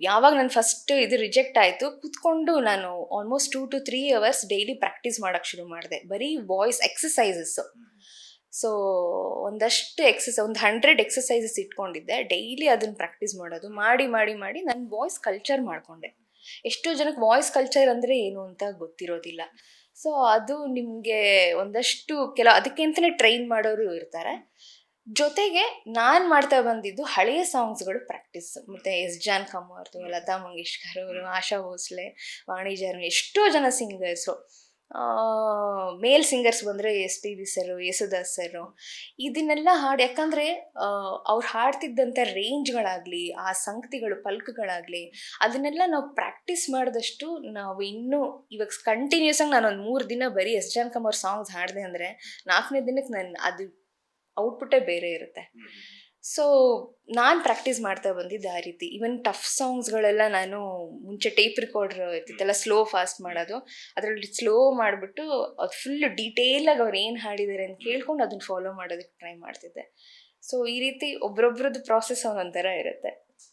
ಯಾವಾಗ ನಾನು ಫಸ್ಟ್ ಇದು ರಿಜೆಕ್ಟ್ ಆಯಿತು, ಕೂತ್ಕೊಂಡು ನಾನು almost 2 to 3 hours daily practice ಮಾಡೋಕ್ಕೆ ಶುರು ಮಾಡಿದೆ. ಬರೀ ವಾಯ್ಸ್ ಎಕ್ಸಸೈಸಸ್ಸು. ಸೊ ಒಂದಷ್ಟು ಒಂದು 100 ಎಕ್ಸಸೈಸಸ್ ಇಟ್ಕೊಂಡಿದ್ದೆ. ಡೈಲಿ ಅದನ್ನು ಪ್ರಾಕ್ಟೀಸ್ ಮಾಡೋದು, ಮಾಡಿ ಮಾಡಿ ಮಾಡಿ ನನ್ನ ವಾಯ್ಸ್ ಕಲ್ಚರ್ ಮಾಡಿಕೊಂಡೆ. ಎಷ್ಟೋ ಜನಕ್ಕೆ ವಾಯ್ಸ್ ಕಲ್ಚರ್ ಅಂದರೆ ಏನು ಅಂತ ಗೊತ್ತಿರೋದಿಲ್ಲ. ಸೊ ಅದು ನಿಮಗೆ ಒಂದಷ್ಟು ಅದಕ್ಕೆ ಅಂತಲೇ ಟ್ರೈನ್ ಮಾಡೋರು ಇರ್ತಾರೆ. ಜೊತೆಗೆ ನಾನು ಮಾಡ್ತಾ ಬಂದಿದ್ದು ಹಳೆಯ ಸಾಂಗ್ಸ್ಗಳು ಪ್ರಾಕ್ಟೀಸ್. ಮತ್ತು ಎಸ್ ಜಾನಕಮ್ಮ ಅವ್ರದ್ದು, ಲತಾ ಮಂಗೇಶ್ಕರ್ ಅವರು, ಆಶಾ ಭೋಸ್ಲೆ, ವಾಣಿ ಜಯರಾಮ್, ಎಷ್ಟೋ ಜನ ಸಿಂಗರ್ಸು. ಮೇಲ್ ಸಿಂಗರ್ಸ್ ಬಂದರೆ SPB ಸರು, ಯೇಸುದಾಸ್ ಸರು, ಇದನ್ನೆಲ್ಲ ಹಾಡು. ಯಾಕಂದರೆ ಅವ್ರು ಹಾಡ್ತಿದ್ದಂಥ ರೇಂಜ್ಗಳಾಗಲಿ, ಆ ಸಂಗತಿಗಳು, ಪಲ್ಕಗಳಾಗಲಿ, ಅದನ್ನೆಲ್ಲ ನಾವು ಪ್ರಾಕ್ಟೀಸ್ ಮಾಡಿದಷ್ಟು ನಾವು ಇನ್ನೂ ಇವಾಗ ಕಂಟಿನ್ಯೂಸ್ ಆಗಿ ನಾನೊಂದು 3 ದಿನ ಬರೀ ಎಸ್ ಜಾನಕಮ್ಮ ಅವ್ರ ಸಾಂಗ್ಸ್ ಹಾಡಿದೆ ಅಂದರೆ 4ನೇ ದಿನಕ್ಕೆ ನಾನು ಅದು ಔಟ್ಪುಟ್ಟೇ ಬೇರೆ ಇರುತ್ತೆ. ಸೊ ನಾನು ಪ್ರಾಕ್ಟೀಸ್ ಮಾಡ್ತಾ ಬಂದಿದ್ದು ಆ ರೀತಿ. ಈವನ್ ಟಫ್ ಸಾಂಗ್ಸ್ಗಳೆಲ್ಲ ನಾನು ಮುಂಚೆ ಟೇಪ್ ರಿಕಾರ್ಡರ್ ಇರ್ತಿತ್ತಲ್ಲ, ಸ್ಲೋ ಫಾಸ್ಟ್ ಮಾಡೋದು, ಅದರಲ್ಲಿ ಸ್ಲೋ ಮಾಡಿಬಿಟ್ಟು ಅದು ಫುಲ್ ಡೀಟೇಲಾಗಿ ಅವ್ರು ಏನು ಹಾಡಿದ್ದಾರೆ ಅಂತ ಕೇಳ್ಕೊಂಡು ಅದನ್ನು ಫಾಲೋ ಮಾಡೋದಕ್ಕೆ ಟ್ರೈ ಮಾಡ್ತಿದ್ದೆ. ಸೊ ಈ ರೀತಿ ಒಬ್ರೊಬ್ರದ್ದು ಪ್ರಾಸೆಸ್ ಒಂದೊಂಥರ ಇರುತ್ತೆ.